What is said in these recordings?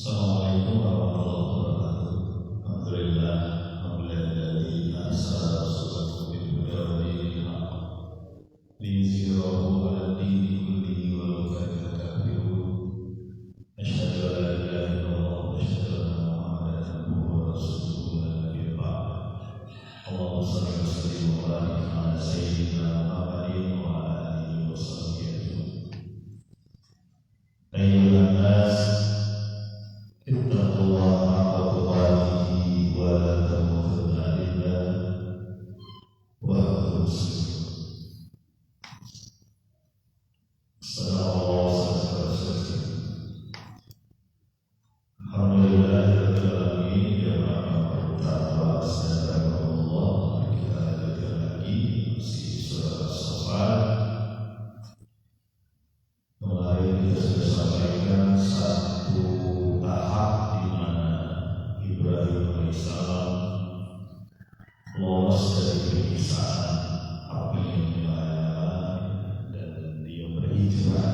Assalamualaikum warahmatullahi wabarakatuh. Alhamdulillah, alhamdulilladzi arsala rasulahu bil huda wa dinil haqq liyuzhirahu 'ala dini kullihi walau karihal kafirun. Asyhadu an la ilaha illallah wa asyhadu anna Muhammadan abduhu wa rasuluhu la nabiyya ba'd. Allahumma shalli wa sallim wa barik 'ala sayyidina Muhammadin wa 'ala alihi wa sahbihi ajma'in. Ayyuhan nas ittaqullaha haqqa tuqatih wa la tamutunna illa wa antum muslimun. Alhamdulillahirabbil alamin, ya Rabbal Allah. Kita lanjutkan lagi masih surah As-Saffat. Kemarin kita sudah sampaikan satu tahap di mana Ibrahim alaihissalam lolos dari penyiksaan api yang menyala dan dia berhijrah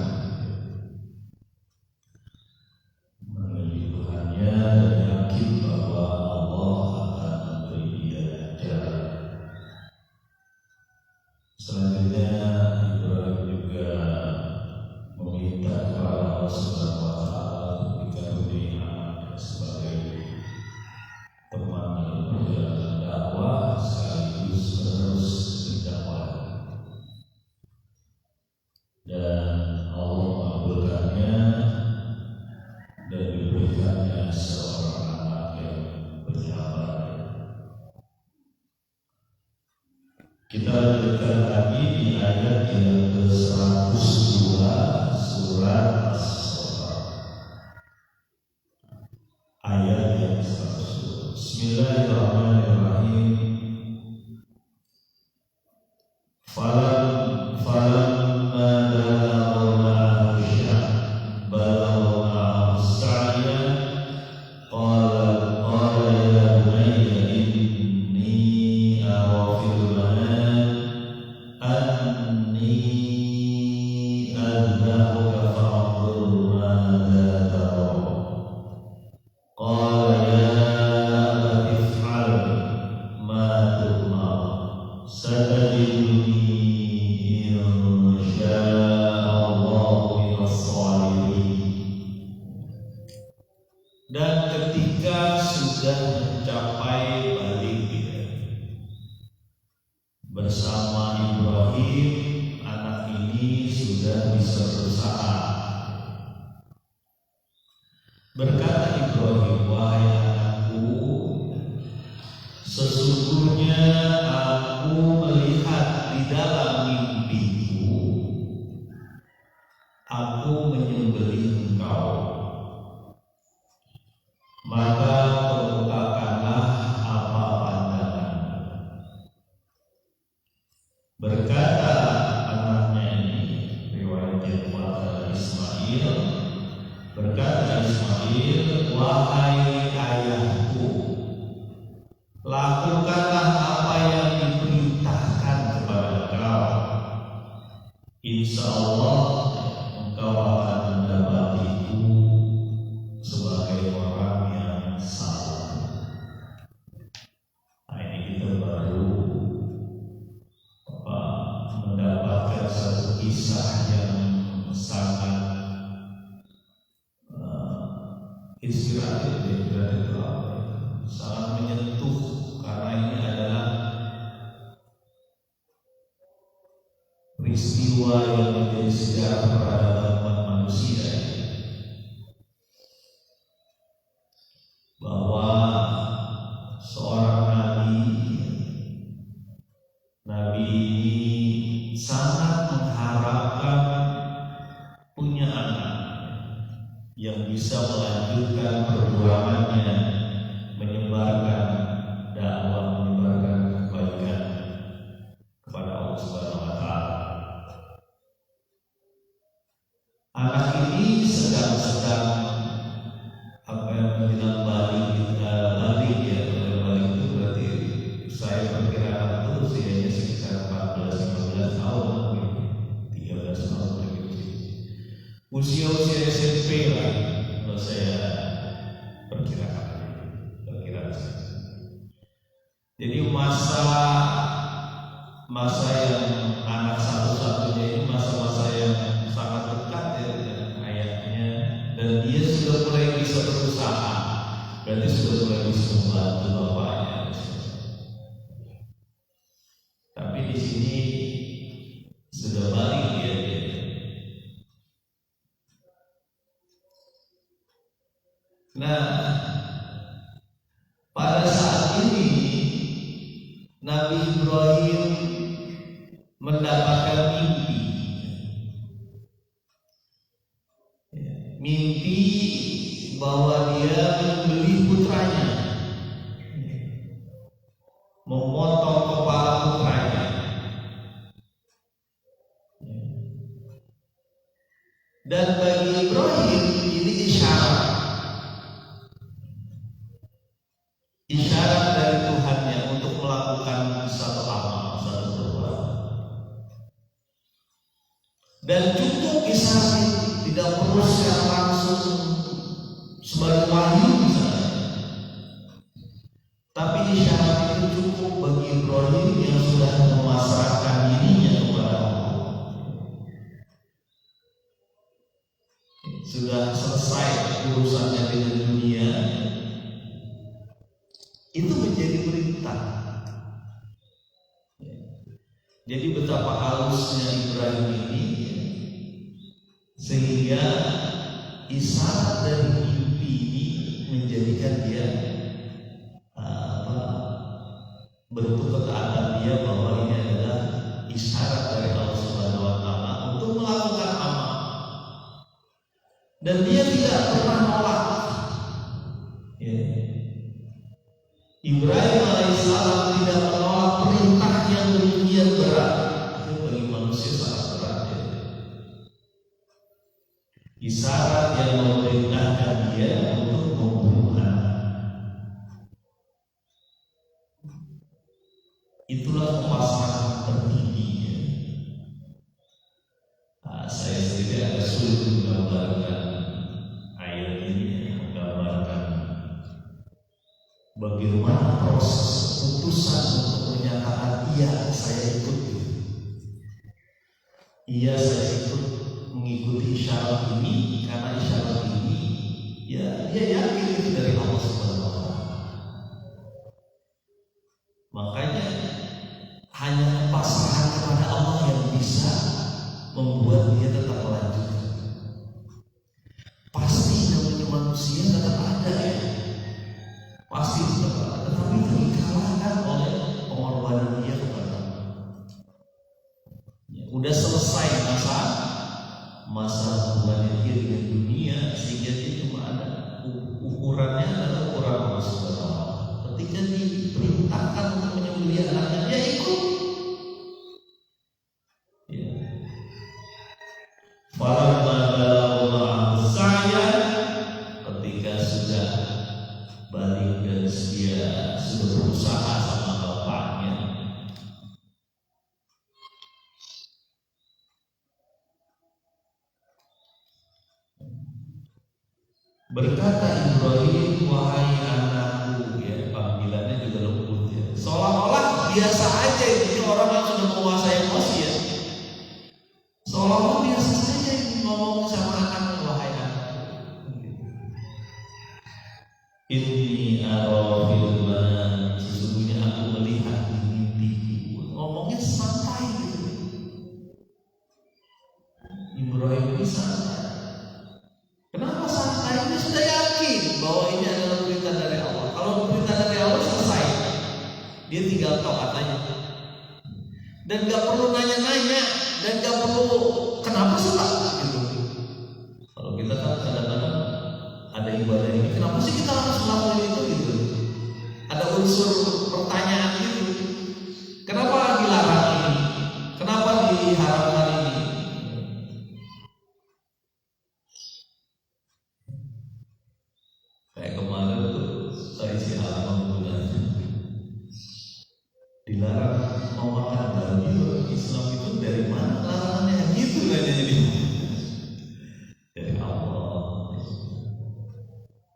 menuju Tuhannya dan yakin bahwa Allah akan memberi dia jalan. Selanjutnya Ibrahim juga meminta kepada Allah Subhanahu wa Ta'ala dikaruniai anak sebagai teman dalam perjalanan dakwah sekaligus menerus dakwah, dan Allah mengabulkannya dan diberikannya seorang anak yang bersabar. Kita lanjutkan lagi di ayat yang ke-102 surat As-Saffat. Ayat yang ke-102. Bismillahirrahmanirrahim. Falamma balagha as-sa'ya qala ya bunayya inni ara fil manam anni adhabuka fa'anzur madza tara. Qala ya abati if'al ma tu'mar satajiduni insya'allahu minas shalihin. Dan ketika sudah mencapai balik bersama Ibrahim, anak ini sudah bisa berusaha. Berkata Ibrahim, wahai anakku, sesungguhnya aku melihat di dalam mimpiku, aku menyembelih engkau. Maka kemukakanlah apa pandangan. Berkata anaknya ini, riwayat yang pada Ismail, berkata Ismail, wahai ayahku, lakukanlah apa yang diperintahkan kepada engkau. Insya Allah engkau akan mendapatiku sebagai orang yang sabar. Nah, ini kita baru mendapatkan satu kisah yang sangat inspiratif, sangat menyentuh, karena ini adalah peristiwa yang menjadi sejarah peradaban umat manusia, bahwa seorang nabi ini sangat mengharapkan punya anak yang bisa melanjutkan perjuangannya menyebarkan dakwah, menyebarkan kebaikan kepada Allah Subhanahu wa Ta'ala. Anak ini sedang apa yang bilang balik ya, balik itu berarti saya perkirakan itu usianya sekitar 14-15 tahun, 13 tahun begitu. Usia SMP lah kalau saya Jadi masa yang anak satu-satunya ini masa-masa yang sangat dekat ya dengan ayahnya, dan dia sudah mulai bisa berusaha, berarti sudah mulai bisa membantu bapaknya. Tapi di sini sudah balik dia. Nah, pada saat ini Nabi Ibrahim mendapatkan mimpi bahwa dia membeli putranya, memotong kepala putranya. Dan bagi Ibrahim ini isyarat dari Tuhannya untuk melakukan satu amal, satu perbuatan. Dan cukup isyarat, tidak perlu secara langsung sebagai wahyu misalnya, tapi isyarat itu cukup bagi Ibrahim yang sudah memasrahkan dirinya kepada Allah, sudah selesai urusannya dengan dunia. Itu menjadi perintah. Jadi betapa halusnya Ibrahim ini, sehingga isyarat dari mimpi ini menjadikan dia bentuk ketaatan dia bahwa ini adalah isyarat dari Allah Subhanahu wa Ta'ala untuk melakukan amal, dan dia tidak pernah nolak. Ibrahim alaihissalam tidak menolak perintah yang demikian berat. Itu bagi manusia sangat berat ya. Isyarat yang memerintahkan dia untuk membunuh anak. Itulah kepasrahan tertinggi ya. Saya sendiri agak sulit menggambarkan ayat ini, menggambarkan bagaimana proses keputusan untuk menyatakan iya saya ikut, iya saya ikut mengikuti isyarat ini, karena isyarat ini ya dia yakin itu dari Allah Subhanahu wa Ta'ala. Makanya hanya kepasrahan kepada Allah yang bisa membuat dia tetap melanjutkan. Pasti namanya manusia tetap ada ya, pasti tetap ada, tetapi dikalahkan oleh pengorbanan dia kepada Allah. Udah selesai masa hubungannya dia dengan dunia, sehingga dia cuma ada ukurannya adalah ukuran Allah Subhanahu wa Ta'ala. Ketika diperintahkan untuk menyembelih anaknya, dia ikut. Saya ketika sudah balik dan dia sudah berusaha sama bapaknya, berkata Ibrahim, wahai anakku, ya panggilannya juga lembut ya, seolah-olah biasa aja. Ini orang yang sudah menguasai emosi ya, seolah-olah biasa saja ngomong sama anaknya, wahai anakku, inni ara fil manam, sesungguhnya aku melihat di mimpiku. Ngomongnya santai gitu. Ibrahim ini santai. Kenapa santai? Dia sudah yakin bahwa ini adalah perintah dari Allah. Kalau perintah dari Allah selesai, dia tinggal taat aja, dan gak perlu nanya-nanya, dan gak perlu kenapa sih Pak gitu. Kalau kita kan kadang-kadang ada ibadah ini, kenapa sih kita harus melakukan itu gitu? Ada unsur pertanyaan gitu. Kenapa dilarang ini? Kenapa diharamkan ini? Kayak kemarin tuh saya isi halaman bulan dilarang mau makan babi. Islam itu dari mana larangannya gitu kan jadi? Dari Allah.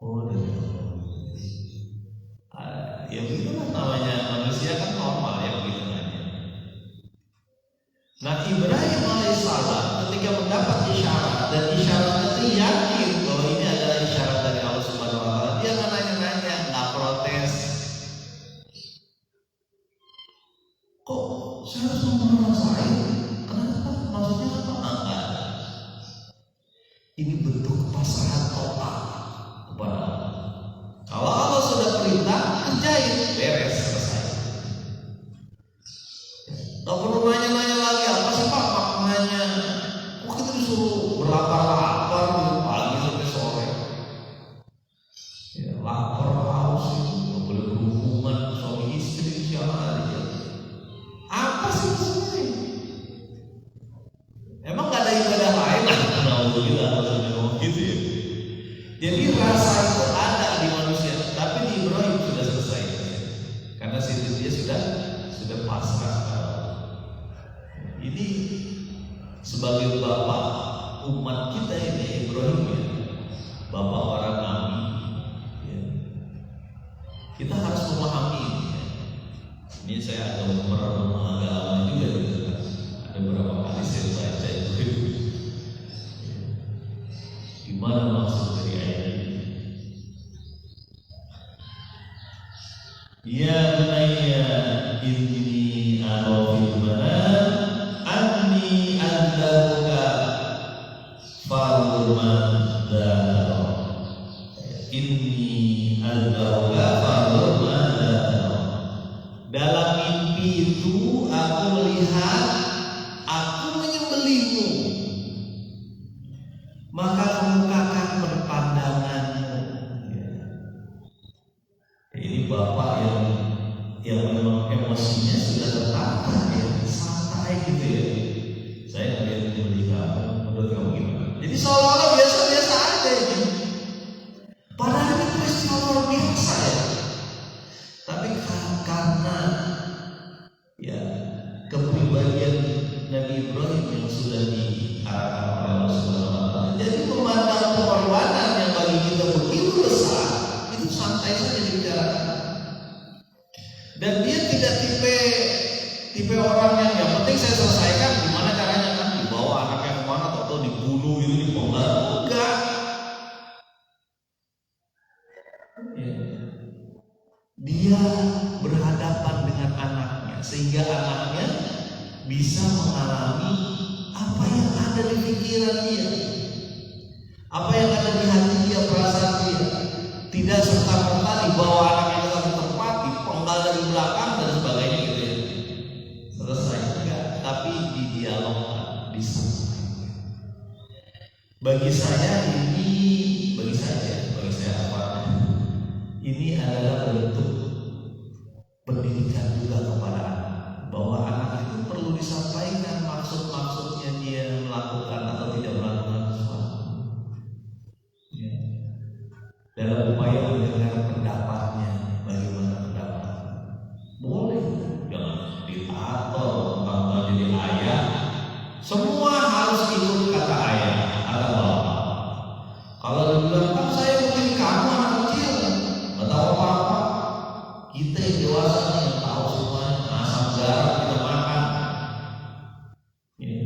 Oh dari Allah. Ya begitulah namanya manusia lapar haus itu nggak boleh berhubungan suami istri siapa aja. Apa sih sebenarnya? Emang nggak ada ibadah lain lah? Alhamdulillah gitu ya. Jadi rasa itu ada di manusia, tapi di Ibrahim sudah selesai karena situ dia sudah pasrah. Ini sebagai bapak umat kita ini Ibrahim ya, bapak para nabi ya. Kita harus memahami ini ya. Ini saya agak merenung agak lama juga gitu kan. Ada beberapa kali saya baca itu gimana maksud dari ayat ini. Ya bunayya inni ara fil manam anni adlamuka fanzur madza inni adlamuka fanzur madza. Dalam mimpi itu aku melihat aku menyembelihmu, maka kemukakan pandanganmu. Ini bapak yang memang emosinya sudah tertata ya, santai gitu ya. Saya ngeliat menyembelih kamu, menurut kamu gimana? Jadi seolah-olah biasa-biasa aja ini. Padahal itu peristiwa luar biasa ya. Tapi karena ya kepribadian Nabi Ibrahim yang sudah diarahkan oleh Allah Subhanahu wa Ta'ala, jadi memandang pengorbanan yang bagi kita begitu besar itu santai saja dibicarakan. Dan dia tidak tipe orang yang penting saya selesaikan gimana caranya kan, dibawa anaknya kemana atau dibunuh itu dipenggal, enggak. Ya. Dia berhadapan dengan anaknya sehingga anaknya bisa mengalami apa yang ada di pikiran dia, apa yang ada di hati dia, perasaan dia. Tidak serta-merta dibawa anaknya ke satu tempat, dipenggal dari belakang dan sebagainya gitu ya. Selesai enggak, tapi didialogkan, disampaikan. Bagi saya apa? Ini adalah bentuk pendidikan juga kepada anak, bahwa anak itu perlu disampaikan maksud-maksudnya dia melakukan atau tidak melakukan sesuatu ya. Dalam upaya mendengar pendapatnya, bagaimana pendapat boleh, jangan ditator tentang jadi ayah semua harus ikut kata ayah atau bapak. Kalau dibilang kan saya mungkin kamu anak kecil nggak tahu apa-apa, kita yang dewasa yang tahu semuanya, asam garam kita makan ya.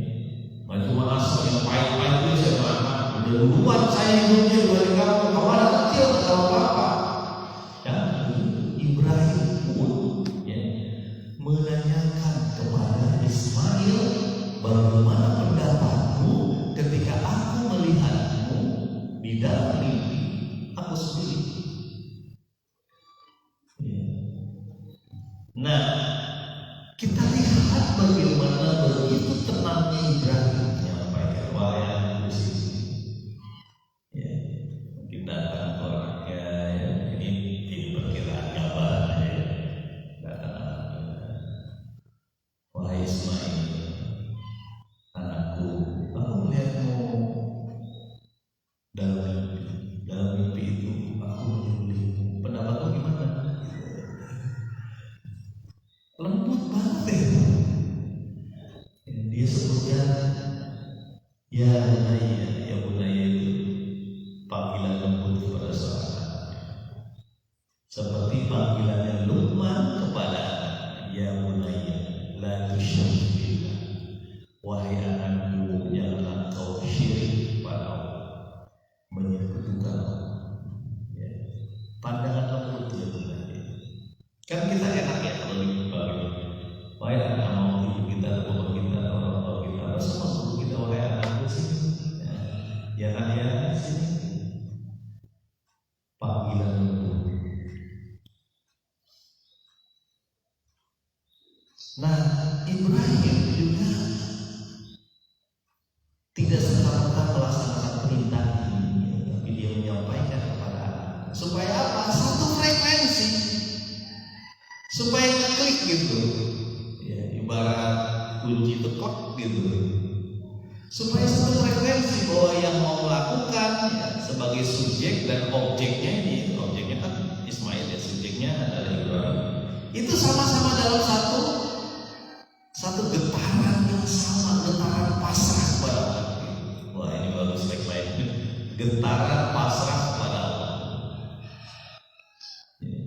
Nggak cuma asam yang pahit-pahit itu saya makan, udah duluan saya hidupnya dari kamu anak kecil nggak tahu apa-apa ya. Ibrahim pun ya, menanyakan kepada Ismail, bagaimana pendapatmu ketika aku melihatmu di dalam mimpi aku sendiri ya. Nah, kita lihat bagaimana begitu tenangnya Ibrahim menyampaikan wahai sini ya. Mungkin datang ke orangnya ya, ini perkiraan gambaran ya. Datang wahai Ismail, anakku, aku melihatmu dalam mimpi itu aku menyembelihmu. Pendapatmu gimana? Lembut banget ya. Dia sebutnya ya bunaya itu panggilan lembut kepada seorang seperti panggilannya Luqman kepada ya bunaya la tusyrik billah, wahai anakku janganlah kau syirik pada Allah, menyekutukan Allah ya. Pandangan lembut ya bunaya. Kan kita enak ya kalau dipanggil wahai anak, mau ibu kita, bapak kita, orang tua kita, bersama guru kita, wahai anakku sini ya nak ya sini. Panggilan lembut. Nah, Ibrahim gitu. Ya, ibarat kunci tekok gitu. Supaya satu frekuensi bahwa yang mau melakukan ya, sebagai subjek dan objeknya ini, objeknya kan Ismail ya, subjeknya adalah Ibrahim. Itu sama-sama dalam satu getaran yang sama, getaran pasrah kepada Allah. Wah ini bagus baik-baik. Getaran pasrah kepada Allah. Ya.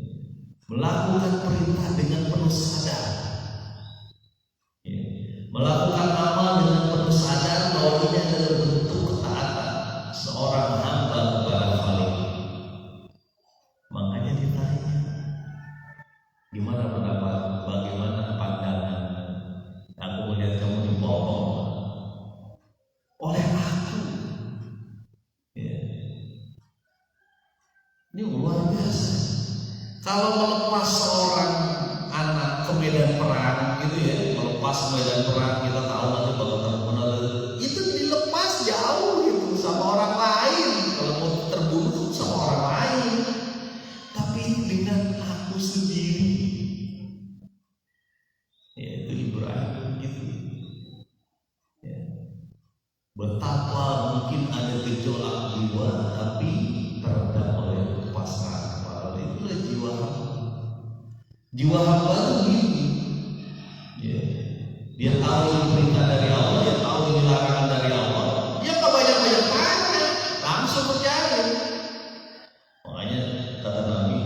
Melakukan perintah dengan penuh sadar. Ya. Melakukan amal dengan penuh sadar bahwa ini adalah bentuk ketaatan seorang hamba kepada Khalik. Makanya ditanya, gimana pendapat, bagaimana pandangan? Aku melihat kamu dipotong oleh aku. Ya. Ini luar biasa. Kalau melepas seorang anak ke medan perang gitu ya, melepas medan perang kita tahu nanti bakal terbunuh, itu dilepas jauh gitu sama orang lain. Kalau mau terbunuh sama orang lain, tapi dengan aku sendiri. Ya, itu Ibrahim gitu. Ya. Betapa mungkin ada gejolak jiwa, tapi teredam oleh kepasrahan kepada Allah. Itulah jiwa hamba. Jiwa hamba itu gini. Ya. Dia tahu ini perintah dari Allah, dia tahu ini larangan dari Allah. Dia nggak banyak-banyak tanya, langsung percaya. Makanya kata Nabi,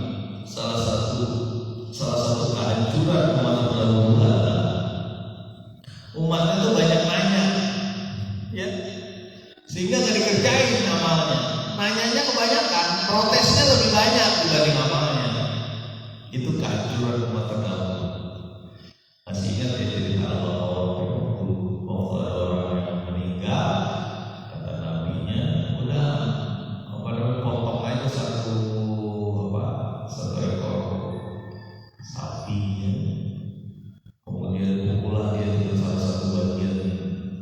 salah satu kehancuran umat terdahulu adalah umatnya itu banyak nanya, ya, sehingga nggak dikerjain amalnya. Nanyanya kebanyakan, protesnya lebih banyak dibanding amalnya. Itu kehancuran umat terdahulu. Masih ingat ya cerita Allah bahwa ada orang yang meninggal, kata nabinya, udah potong aja satu ekor sapi ya. Kemudian pukulah dia dengan salah satu bagian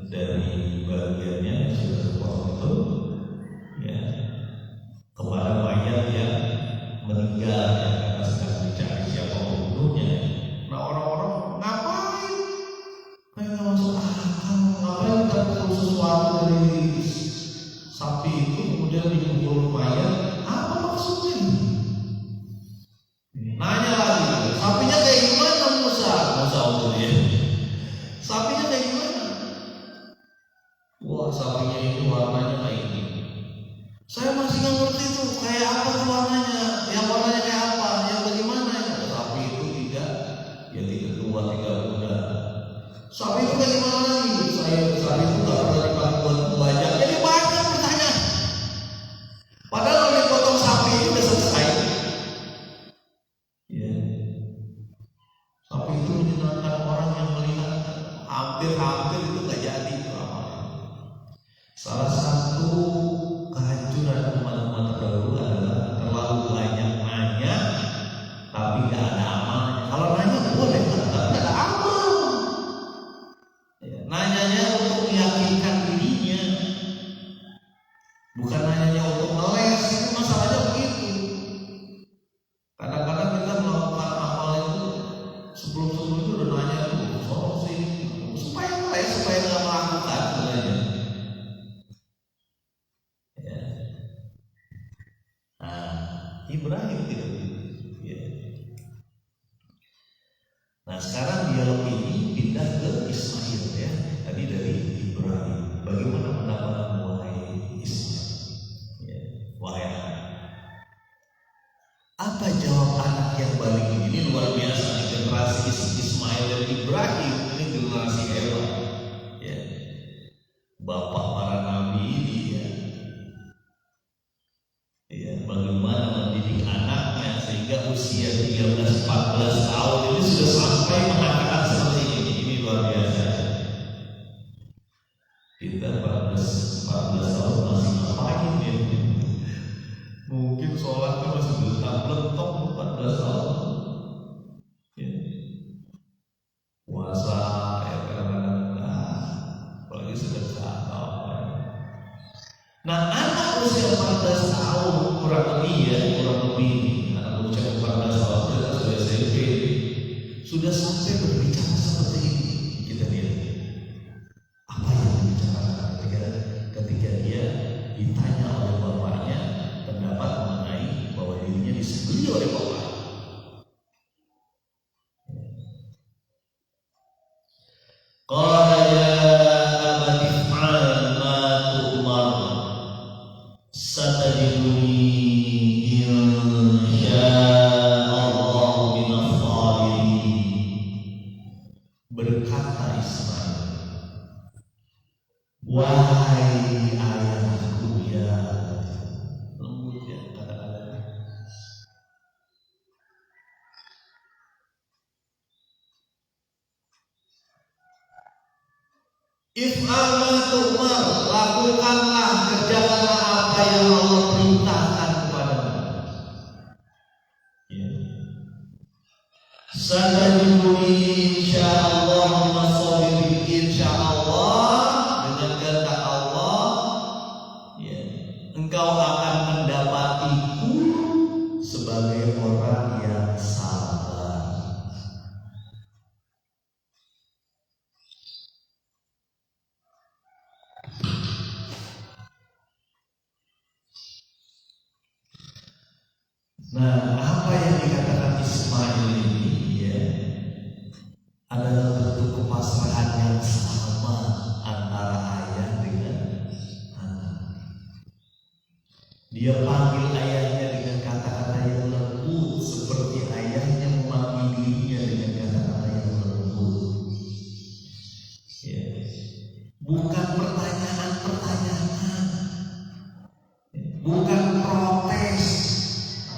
dari bagiannya sudah terpotong itu ya, kepada mayat yang meninggal ya, karena sedang dicari siapa pembunuhnya. Nah orang-orang ngapain? Kayak nggak masuk akal. Ngapain kita perlu sesuatu dari sapi itu kemudian dipukul mayat? Apa maksudnya? Nanya lagi, sapinya kayak gimana Musa untuk dia? Sapinya kayak gimana? Wah, sapinya itu warnanya kayak gini. Saya masih nggak ngerti tuh kayak apa tuh warnanya. Yang warnanya kayak apa? Yang bagaimana? Sapi itu tidak tua, tidak muda. Sapi itu kayak gimana lagi? Sapi itu nggak pernah dipakai buat membajak. Jadi banyak pertanyaan. Padahal kalau dipotong sapi itu udah selesai. Ya. Sapi itu menyenangkan orang yang melihat, hampir itu nggak jadi itu amalnya. Salah satu kehancuran umat-umat terdahulu adalah terlalu banyak nanya, tapi nggak ada amalnya. Kalau nanya boleh, tapi nggak ada amal. Ya, nanyanya untuk meyakinkan dirinya, bukan nanyanya untuk ngeles. Itu masalahnya begitu. Kadang-kadang kita melakukan amal itu sebelum itu udah nanya tuh, supaya ngeles, supaya nggak melakukan sebenarnya. Ya. Nah, Ibrahim tidak begitu. Ya. Nah sekarang dialog ini pindah ke Ismail ya. Tadi dari Ibrahim. Bagaimana pendapatmu wahai Ismail? Ya. Wahai anak. Apa jawab anak yang balik ini? Ini luar biasa nih, generasi Ismail dan Ibrahim ini generasi hebat. Ya. Bapak para nabi ini ya. Ya, bagaimana mendidik anaknya sehingga usia 13-14 tahun ini sudah sampai mengatakan seperti ini. Ini luar biasa. Kita 14 tahun masih ngapain ya? Mungkin sholatnya masih belum-belum 14 tahun. Ya. Puasa ya kadang-kadang apalagi sudah tahu. Nah anak usia 14 tahun kurang lebih anak usia 14 tahun sudah SMP, sudah sampai insyaallah minas shalihin. Berkata Ismail, wahai ayahku ya, lembut ya kata-katanya. If'al ma tu'mar, lakukanlah, kerjakanlah apa yang Allah perintahkan kepadamu. Ya. Satajiduni insyaallah minas shalihin. Insyaallah, dengan kehendak Allah, ya, engkau akan mendapatiku sebagai orang yang sabar. Nah, apa yang dikatakan Ismail ini ya adalah bentuk kepasrahan yang sama antara ayah dengan anak. Dia panggil ayahnya dengan kata-kata yang lembut seperti ayahnya memanggil dirinya dengan kata-kata yang lembut. Ya. Bukan pertanyaan-pertanyaan, bukan protes.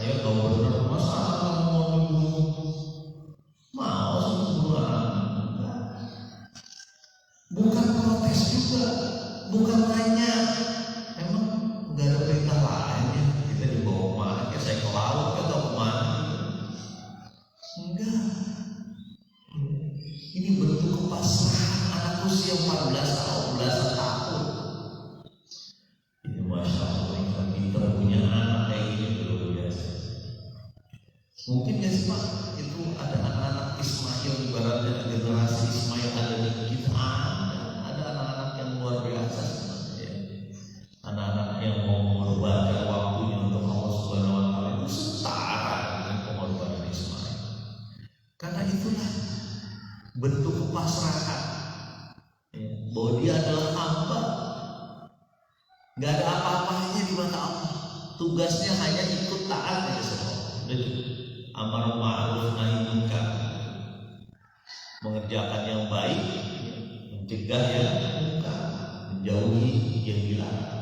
Ayo kau benar, masa kamu mau dibunuh? Mau sembuhan? Bukan protes juga, bukan nanya. Emang nggak ada perintah lain ya? Kita dibawa kemana? Ya saya ke laut atau kemana? Enggak. Ini bentuk kepasrahan anak usia 14 atau 12 tahun. Ini masya Allah, kita punya anak kayak gini luar biasa. Mungkin ya sih Pak, itu ada anak-anak Ismail, ibaratnya generasi Ismail ada di kita, ada anak-anak yang luar biasa sebenarnya. Anak-anak yang mau mengorbankan waktunya untuk Allah Subhanahu wa Ta'ala itu setara dengan pengorbanan Ismail. Karena itulah bentuk kepasrahan, ya, bahwa dia adalah hamba, nggak ada apa-apanya di mata Allah. Tugasnya hanya ikut taat aja semua. Amar ma'ruf nahi munkar, mengerjakan yang baik, mencegah yang munkar, menjauhi yang dilarang.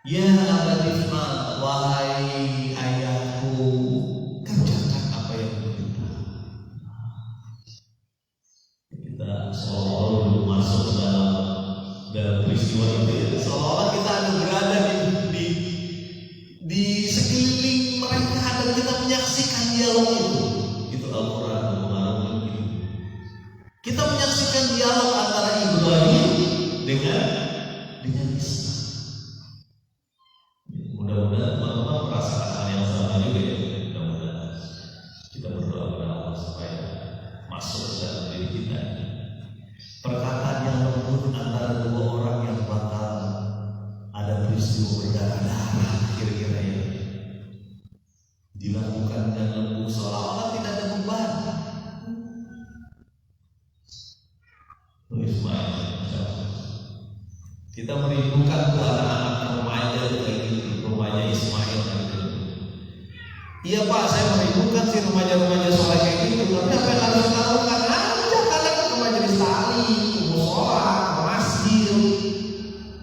Ya abadifma, wahai ayahku, kerjakan apa yang diperintah. Kita seolah-olah belum masuk dalam peristiwa itu, seolah-olah kita ada berada di sekeliling mereka dan kita menyaksikan dialog itu. Itu Al-Quran mengarang itu. Kita menyaksikan dialog antara Ibrahim dengan Ismail. Mudah-mudahan teman-teman merasakan hal yang sama juga ya. Mudah-mudahan kita berdoa kepada Allah supaya masuk ke dalam diri kita. Perkataan yang lembut antara dua orang yang bakal ada peristiwa berdarah-darah kira-kira ya, dilakukan dengan lembut seolah-olah tidak ada beban. Ismail, kita merindukan tuh anak-anak remaja kayak gitu, remaja Ismail gitu. Iya Pak, saya merindukan si remaja-remaja soleh kayak gitu. Tapi apa yang harus kita lakukan? Ajak anak ke majelis taklim, ke mushola, ke masjid.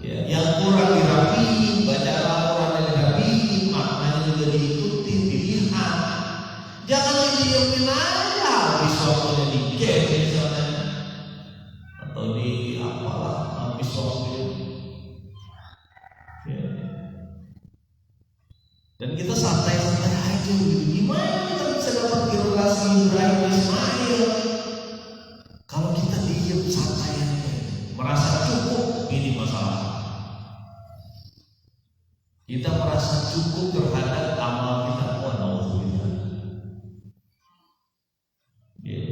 Ya, yang kurang dirapiin, baca Al-Quran yang dirapiin, maknanya juga diikuti, dilihat. Jangan didiemin aja, habis waktunya di game misalnya, atau di apalah, habis waktunya. Ya. Dan kita santai-santai aja gitu. Gimana kita bisa dapat generasi Ibrahim Ismail kalau kita diem santai aja, merasa cukup? Ini masalah. Kita merasa cukup terhadap amal kita. Wah, naudzubillah. Ya.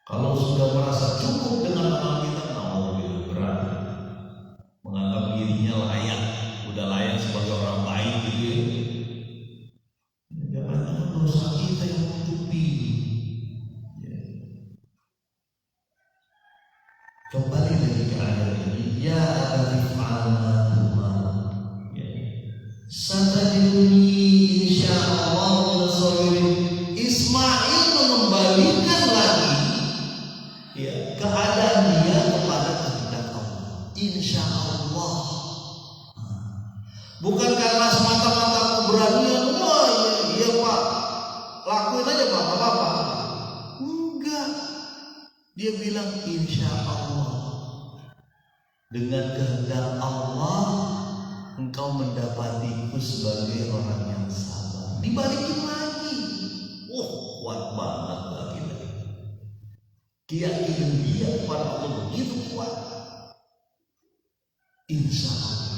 Kalau sudah merasa cukup dengan amal kita, naudzubillah, berat. Menganggap dirinya layak, udah layak sebagai orang baik gitu ya. Jangan-jangan dosa kita yang menutupi. Ya. Kembali lagi ke ayat ini. Ya abadif'al ma Bukan karena semata-mata keberanian, wah iya Pak, lakuin aja Pak, nggak apa-apa. Enggak. Dia bilang insya Allah, dengan kehendak Allah engkau mendapatiku sebagai orang yang sabar. Dibalikin lagi. Kuat banget lagi. Keyakinan dia kepada Allah begitu kuat. Insya Allah.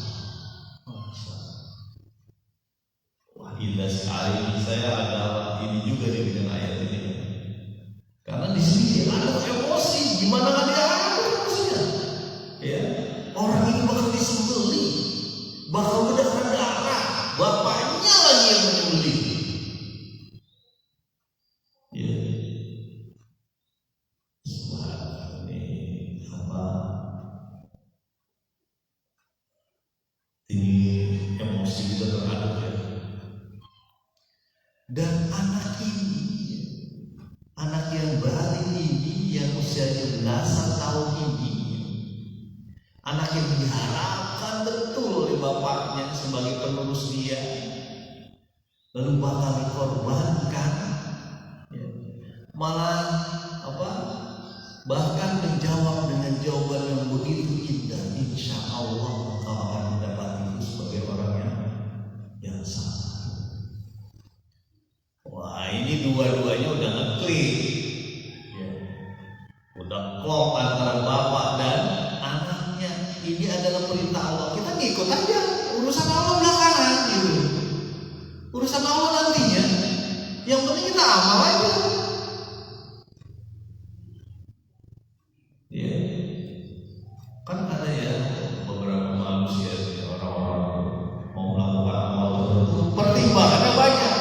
Wah, indah sekali. Saya ada ini juga di bidang ayat ini. Karena di sini ada emosi. Gimana kan dia ada emosinya? Ya, orang ini bakal disembelih, bakal berdarah, bapaknya lagi yang menyembelih. Ya, ini apa? Ini emosi kita terhadap ya. Dan anak ini, anak yang balik ini, yang usianya belasan tahun ini, anak yang diharapkan betul oleh bapaknya sebagai penerus dia, lalu bakal dikorbankan, ya. Malah apa? Bahkan menjawab dengan jawaban yang begitu indah, insya Allah engkau akan mendapatiku sebagai orang yang sabar. Wah, ini dua-duanya udah ngeklik, ya. Udah klop antara bapak dan anaknya. Ini adalah perintah Allah. Kita ngikut aja, urusan Allah belakangan gitu. Urusan Allah nantinya. Yang penting kita amal aja. Ya, kan ada ya beberapa manusia, orang-orang mau melakukan amal tertentu, pertimbangannya banyak.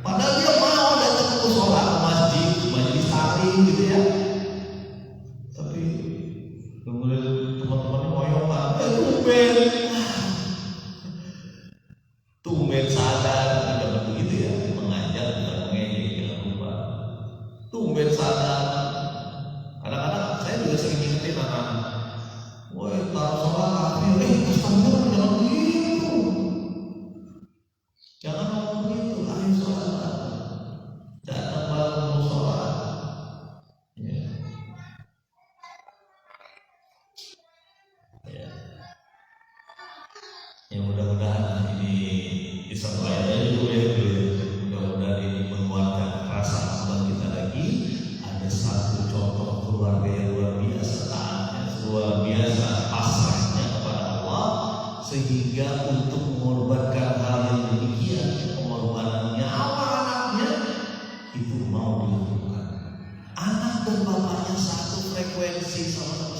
Padahal dia mau datang ke sholat ke masjid, majelis taklim gitu ya. Tapi kemudian teman-temannya ngoyokan, tumben sadar, jangan begitu ya, mengajar bukan mengejek, jangan lupa. Tumben sadar. Kadang-kadang saya juga sering ingetin anak-anak, woi taruh sholat taklim, Ustaznya jangan begitu. Jangan ngomong begitu, ayo sholat. Datang malam mau sholat. Ya. Ya. Ya mudah-mudahan ini disampaikan dulu ya. Mudah-mudahan ini menguatkan rasa amal kita lagi. Ada satu contoh keluarga yang luar biasa taatnya, luar biasa pasrahnya kepada Allah, sehingga untuk mengorbankan hal yang demikian, pengorbanan nyawa anaknya itu mau dilakukan. Anak dan bapaknya satu frekuensi, sama-sama